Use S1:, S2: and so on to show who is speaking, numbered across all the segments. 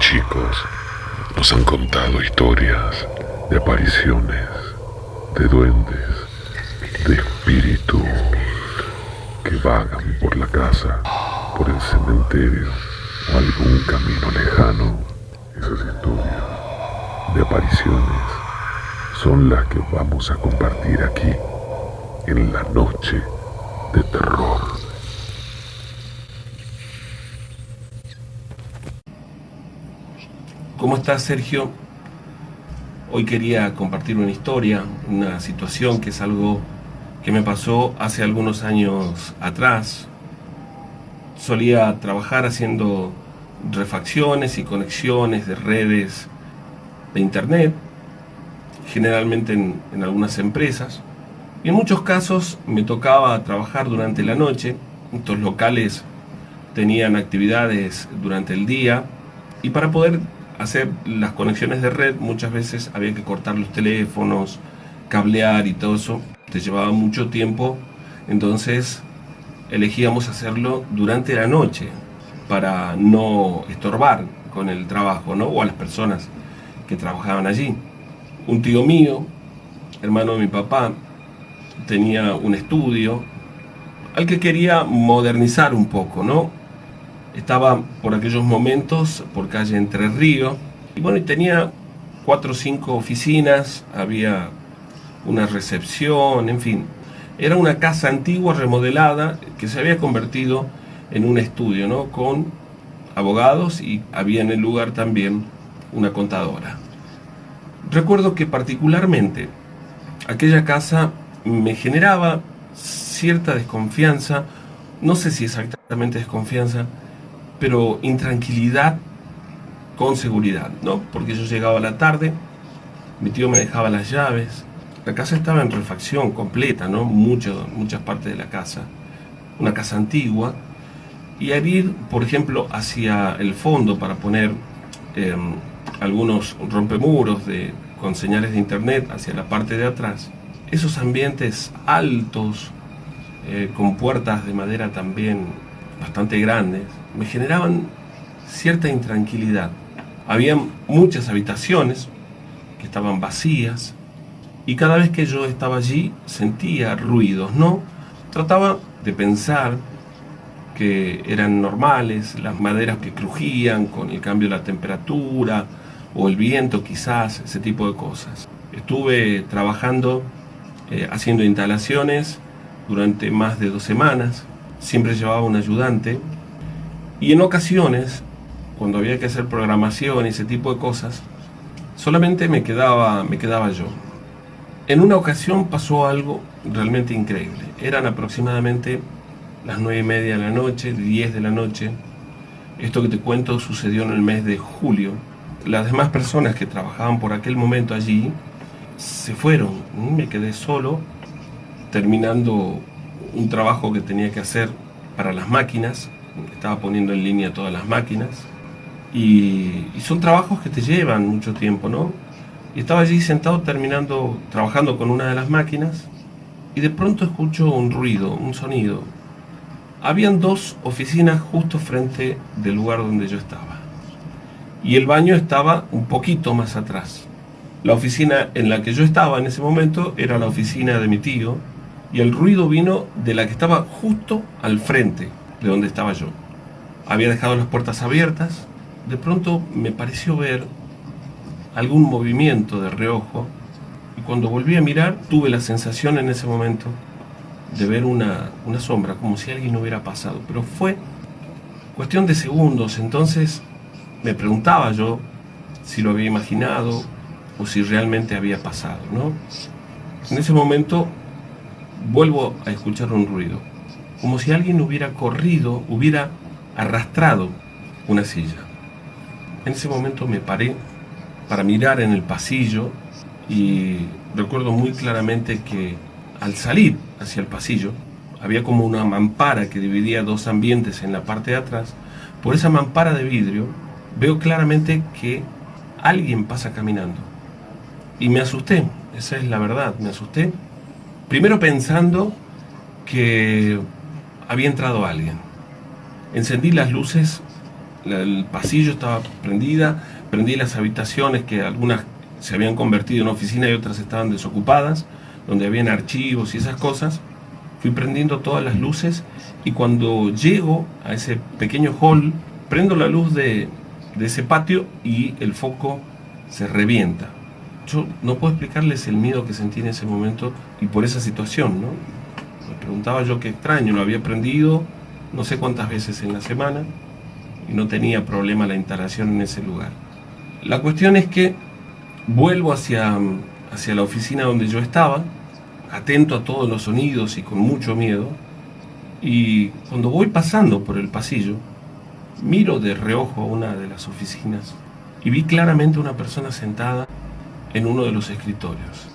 S1: chicos nos han contado historias de apariciones, de duendes, de espíritus que vagan por la casa, por el cementerio o algún camino lejano. Esas historias de apariciones son las que vamos a compartir aquí en la noche de terror.
S2: ¿Cómo estás, Sergio? Hoy quería compartir una historia, una situación que es algo que me pasó hace algunos años atrás. Solía trabajar haciendo refacciones y conexiones de redes de internet, generalmente en algunas empresas. Y en muchos casos me tocaba trabajar durante la noche. Estos locales tenían actividades durante el día y para poder hacer las conexiones de red muchas veces había que cortar los teléfonos, cablear y todo eso. Te llevaba mucho tiempo, entonces elegíamos hacerlo durante la noche para no estorbar con el trabajo, ¿no? O a las personas que trabajaban allí. Un tío mío, hermano de mi papá, tenía un estudio al que quería modernizar un poco, ¿no? Estaba por aquellos momentos por calle Entre Ríos y bueno, y tenía 4 o 5 oficinas, había una recepción, en fin. Era una casa antigua remodelada que se había convertido en un estudio, ¿no? Con abogados y había en el lugar también una contadora. Recuerdo que particularmente aquella casa me generaba cierta desconfianza, no sé si exactamente desconfianza, pero intranquilidad con seguridad, ¿no? Porque yo llegaba a la tarde, mi tío me dejaba las llaves, la casa estaba en refacción completa, ¿no? Muchas partes de la casa, una casa antigua, y al ir, por ejemplo, hacia el fondo para poner algunos rompemuros con señales de internet hacia la parte de atrás, esos ambientes altos, con puertas de madera también bastante grandes, me generaban cierta intranquilidad. Había muchas habitaciones que estaban vacías y cada vez que yo estaba allí sentía ruidos, ¿no? Trataba de pensar que eran normales, las maderas que crujían con el cambio de la temperatura o el viento quizás, ese tipo de cosas. Estuve trabajando haciendo instalaciones durante más de 2 semanas, siempre llevaba un ayudante y en ocasiones, cuando había que hacer programación y ese tipo de cosas, solamente me quedaba yo. En una ocasión pasó algo realmente increíble. Eran aproximadamente las 9:30 de la noche, 10 de la noche. Esto que te cuento sucedió en el mes de julio. Las demás personas que trabajaban por aquel momento allí se fueron. Me quedé solo, terminando un trabajo que tenía que hacer para las máquinas. Estaba poniendo en línea todas las máquinas. Y son trabajos que te llevan mucho tiempo, ¿no? Y estaba allí sentado trabajando con una de las máquinas y de pronto escucho un ruido, un sonido. Habían 2 oficinas justo frente del lugar donde yo estaba. Y el baño estaba un poquito más atrás. La oficina en la que yo estaba en ese momento era la oficina de mi tío y el ruido vino de la que estaba justo al frente de donde estaba yo. Había dejado las puertas abiertas. De pronto me pareció ver algún movimiento de reojo y cuando volví a mirar tuve la sensación en ese momento de ver una sombra, como si alguien hubiera pasado, pero fue cuestión de segundos. Entonces me preguntaba yo si lo había imaginado o si realmente había pasado, ¿no? En ese momento vuelvo a escuchar un ruido, como si alguien hubiera corrido, hubiera arrastrado una silla. En ese momento me paré para mirar en el pasillo y recuerdo muy claramente que al salir hacia el pasillo había como una mampara que dividía 2 ambientes en la parte de atrás. Por esa mampara de vidrio veo claramente que alguien pasa caminando y me asusté, esa es la verdad, me asusté. Primero pensando que había entrado alguien. Encendí las luces el pasillo estaba prendida, prendí las habitaciones que algunas se habían convertido en oficina y otras estaban desocupadas, donde habían archivos y esas cosas. Fui prendiendo todas las luces y cuando llego a ese pequeño hall, prendo la luz de ese patio y el foco se revienta. Yo no puedo explicarles el miedo que sentí en ese momento y por esa situación, ¿no? Me preguntaba yo qué extraño, lo había prendido no sé cuántas veces en la semana y no tenía problema la instalación en ese lugar. La cuestión es que vuelvo hacia la oficina donde yo estaba, atento a todos los sonidos y con mucho miedo, y cuando voy pasando por el pasillo, miro de reojo a una de las oficinas y vi claramente una persona sentada en uno de los escritorios.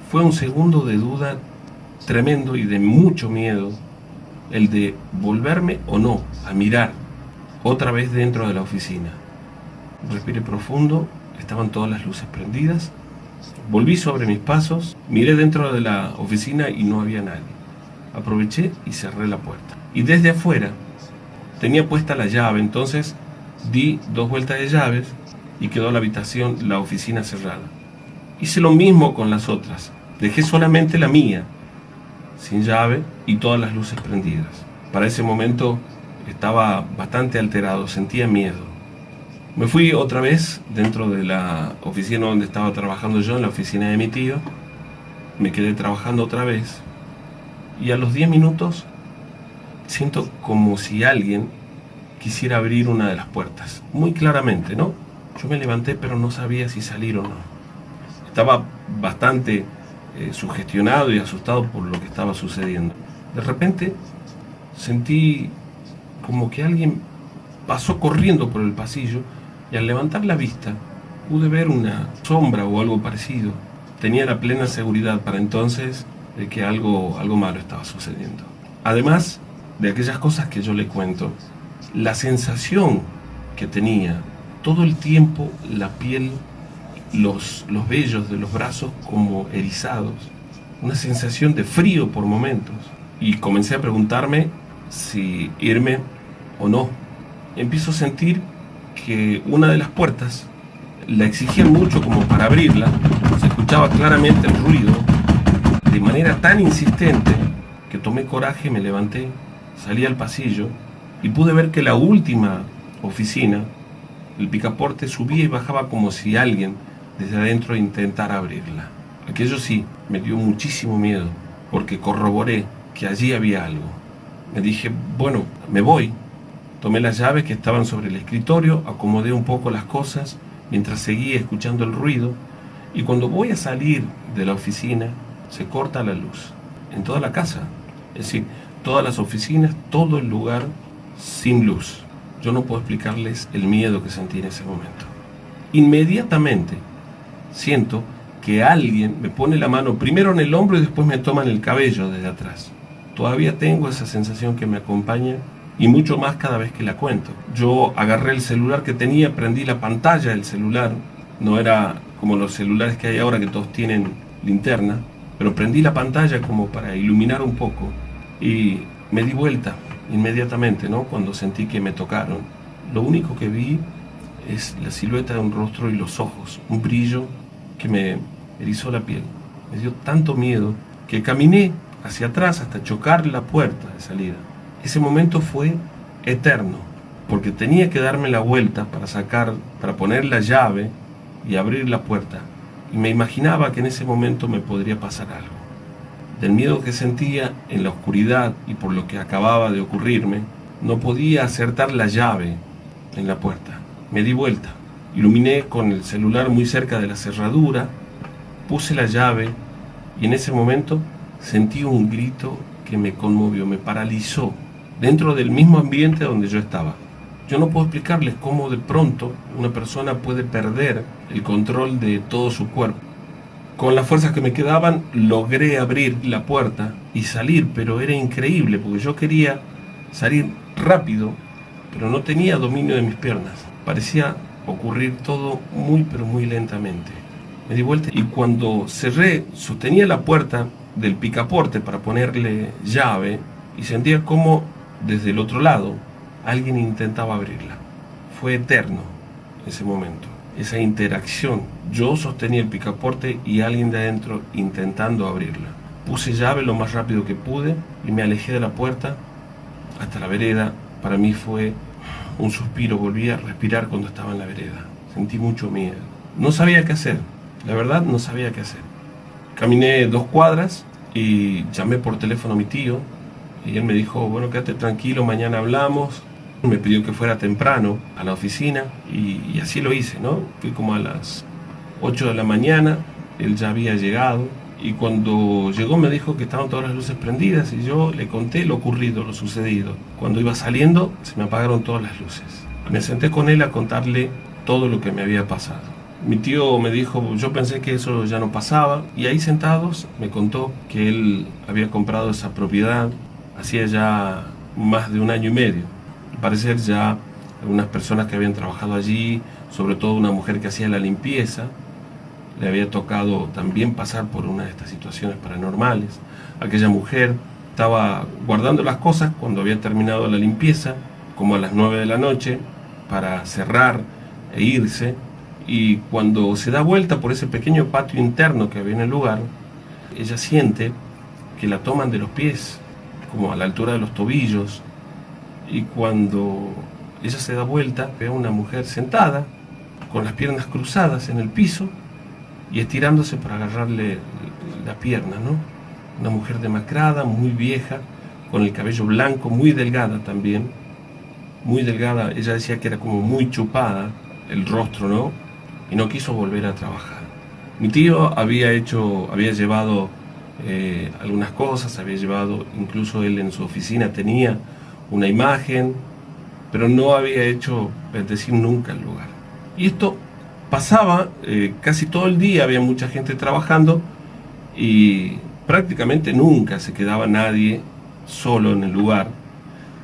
S2: Fue un segundo de duda tremendo y de mucho miedo el de volverme o no a mirar otra vez dentro de la oficina. Respiré profundo, estaban todas las luces prendidas, volví sobre mis pasos, miré dentro de la oficina y no había nadie. Aproveché y cerré la puerta. Y desde afuera tenía puesta la llave, entonces di 2 vueltas de llaves y quedó la oficina cerrada. Hice lo mismo con las otras, dejé solamente la mía, sin llave y todas las luces prendidas. Para ese momento estaba bastante alterado, sentía miedo. Me fui otra vez dentro de la oficina donde estaba trabajando yo, en la oficina de mi tío. Me quedé trabajando otra vez y a los 10 minutos siento como si alguien quisiera abrir una de las puertas, muy claramente, ¿no? Yo me levanté pero no sabía si salir o no. Estaba bastante sugestionado y asustado por lo que estaba sucediendo. De repente sentí como que alguien pasó corriendo por el pasillo y al levantar la vista pude ver una sombra o algo parecido. Tenía la plena seguridad para entonces de que algo malo estaba sucediendo. Además de aquellas cosas que yo le cuento, la sensación que tenía todo el tiempo, la piel, los vellos de los brazos como erizados, una sensación de frío por momentos, y comencé a preguntarme si irme o no. Empiezo a sentir que una de las puertas la exigían mucho como para abrirla, se escuchaba claramente el ruido de manera tan insistente que tomé coraje, me levanté, salí al pasillo y pude ver que la última oficina, el picaporte subía y bajaba como si alguien desde adentro intentara abrirla. Aquello sí, me dio muchísimo miedo, porque corroboré que allí había algo. Me dije, bueno, me voy. Tomé las llaves que estaban sobre el escritorio, acomodé un poco las cosas mientras seguía escuchando el ruido, y cuando voy a salir de la oficina, se corta la luz en toda la casa. Es decir, todas las oficinas, todo el lugar sin luz. Yo no puedo explicarles el miedo que sentí en ese momento. Inmediatamente siento que alguien me pone la mano primero en el hombro y después me toma en el cabello desde atrás. Todavía tengo esa sensación que me acompaña y mucho más cada vez que la cuento. Yo agarré el celular que tenía, prendí la pantalla del celular. No era como los celulares que hay ahora que todos tienen linterna, pero prendí la pantalla como para iluminar un poco y me di vuelta inmediatamente, ¿no? Cuando sentí que me tocaron. Lo único que vi es la silueta de un rostro y los ojos, un brillo que me erizó la piel. Me dio tanto miedo que caminé hacia atrás hasta chocar la puerta de salida. Ese momento fue eterno, porque tenía que darme la vuelta para poner la llave y abrir la puerta. Y me imaginaba que en ese momento me podría pasar algo. Del miedo que sentía en la oscuridad y por lo que acababa de ocurrirme, no podía acertar la llave en la puerta. Me di vuelta, iluminé con el celular muy cerca de la cerradura, puse la llave y en ese momento sentí un grito que me conmovió, me paralizó, dentro del mismo ambiente donde yo estaba. Yo no puedo explicarles cómo de pronto una persona puede perder el control de todo su cuerpo. Con las fuerzas que me quedaban, logré abrir la puerta y salir, pero era increíble, porque yo quería salir rápido, pero no tenía dominio de mis piernas. Parecía ocurrir todo muy, pero muy lentamente. Me di vuelta y cuando cerré, sostenía la puerta del picaporte para ponerle llave y sentía como desde el otro lado alguien intentaba abrirla. fue eterno ese momento, esa interacción. Yo sostenía el picaporte y alguien de adentro intentando abrirla. Puse llave lo más rápido que pude y me alejé de la puerta hasta la vereda. Para mí fue un suspiro, volví a respirar cuando estaba en la vereda. Sentí mucho miedo. No sabía qué hacer, la verdad no sabía qué hacer. Caminé 2 cuadras y llamé por teléfono a mi tío y él me dijo, bueno, quédate tranquilo, mañana hablamos. Me pidió que fuera temprano a la oficina y así lo hice, ¿no? Fui como a las 8 de la mañana, él ya había llegado y cuando llegó me dijo que estaban todas las luces prendidas y yo le conté lo ocurrido, lo sucedido. Cuando iba saliendo se me apagaron todas las luces. Me senté con él a contarle todo lo que me había pasado. Mi tío me dijo, yo pensé que eso ya no pasaba y ahí sentados me contó que él había comprado esa propiedad hacía ya más de 1 año y medio. Al parecer ya algunas personas que habían trabajado allí, sobre todo una mujer que hacía la limpieza, le había tocado también pasar por una de estas situaciones paranormales. Aquella mujer estaba guardando las cosas cuando había terminado la limpieza, como a las 9 de la noche, para cerrar e irse, y cuando se da vuelta por ese pequeño patio interno que había en el lugar, ella siente que la toman de los pies, como a la altura de los tobillos, y cuando ella se da vuelta, ve a una mujer sentada, con las piernas cruzadas en el piso, y estirándose para agarrarle la pierna, ¿no? Una mujer demacrada, muy vieja, con el cabello blanco, muy delgada también, muy delgada. Ella decía que era como muy chupada el rostro, ¿no? Y no quiso volver a trabajar. Mi tío había llevado algunas cosas, había llevado, incluso él en su oficina tenía una imagen, pero no había hecho bendecir nunca el lugar. Y esto pasaba casi todo el día, había mucha gente trabajando y prácticamente nunca se quedaba nadie solo en el lugar,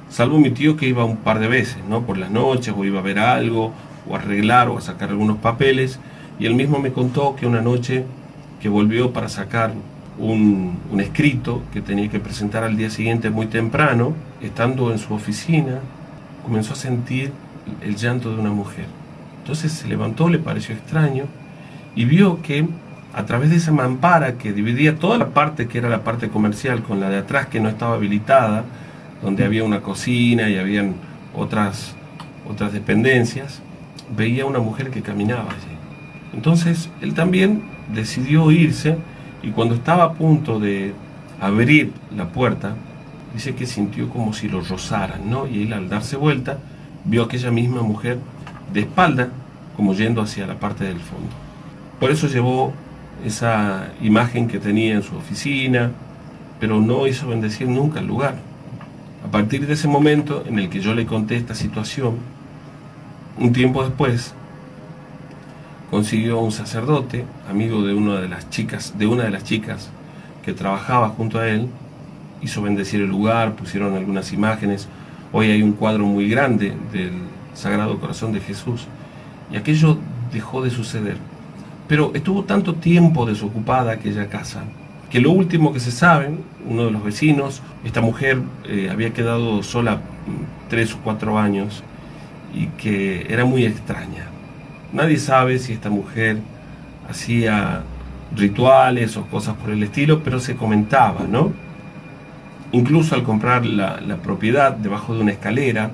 S2: salvo mi tío que iba un par de veces, ¿no? Por las noches, o iba a ver algo, o a arreglar, o a sacar algunos papeles, y él mismo me contó que una noche que volvió para sacar un escrito que tenía que presentar al día siguiente muy temprano, estando en su oficina, comenzó a sentir el llanto de una mujer. Entonces se levantó, le pareció extraño, y vio que a través de esa mampara que dividía toda la parte que era la parte comercial con la de atrás que no estaba habilitada, donde había una cocina y habían otras dependencias, veía una mujer que caminaba allí. Entonces él también decidió irse, y cuando estaba a punto de abrir la puerta, dice que sintió como si lo rozaran, ¿no? Y él, al darse vuelta, vio a aquella misma mujer de espalda, como yendo hacia la parte del fondo. Por eso llevó esa imagen que tenía en su oficina, pero no hizo bendecir nunca el lugar. A partir de ese momento en el que yo le conté esta situación, un tiempo después, consiguió un sacerdote, amigo de una de las chicas que trabajaba junto a él, hizo bendecir el lugar, pusieron algunas imágenes. Hoy hay un cuadro muy grande del Sagrado Corazón de Jesús, y aquello dejó de suceder. Pero estuvo tanto tiempo desocupada aquella casa, que lo último que se sabe, uno de los vecinos, esta mujer había quedado sola 3 o 4 años, y que era muy extraña. Nadie sabe si esta mujer hacía rituales o cosas por el estilo, pero se comentaba, ¿no? Incluso al comprar la propiedad, debajo de una escalera,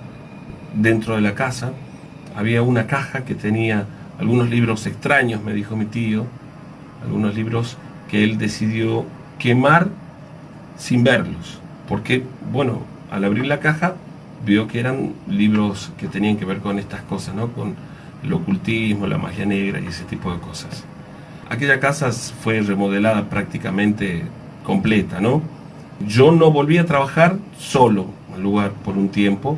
S2: dentro de la casa, había una caja que tenía algunos libros extraños, me dijo mi tío, algunos libros que él decidió quemar sin verlos, porque, bueno, al abrir la caja, vio que eran libros que tenían que ver con estas cosas, ¿no? Con el ocultismo, la magia negra y ese tipo de cosas. Aquella casa fue remodelada prácticamente completa, ¿no? Yo no volví a trabajar solo al lugar por un tiempo.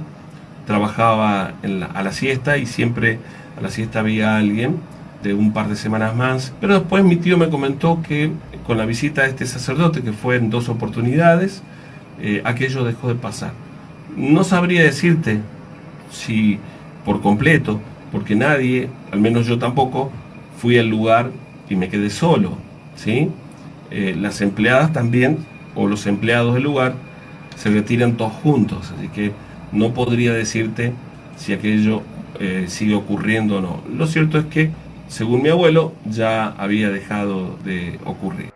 S2: Trabajaba a la siesta, y siempre a la siesta había alguien de un par de semanas más. Pero después mi tío me comentó que con la visita de este sacerdote, que fue en 2 oportunidades, aquello dejó de pasar. No sabría decirte si por completo, porque nadie, al menos yo tampoco, fui al lugar y me quedé solo, ¿sí? Las empleadas también, o los empleados del lugar, se retiran todos juntos, así que no podría decirte si aquello sigue ocurriendo o no. Lo cierto es que, según mi abuelo, ya había dejado de ocurrir.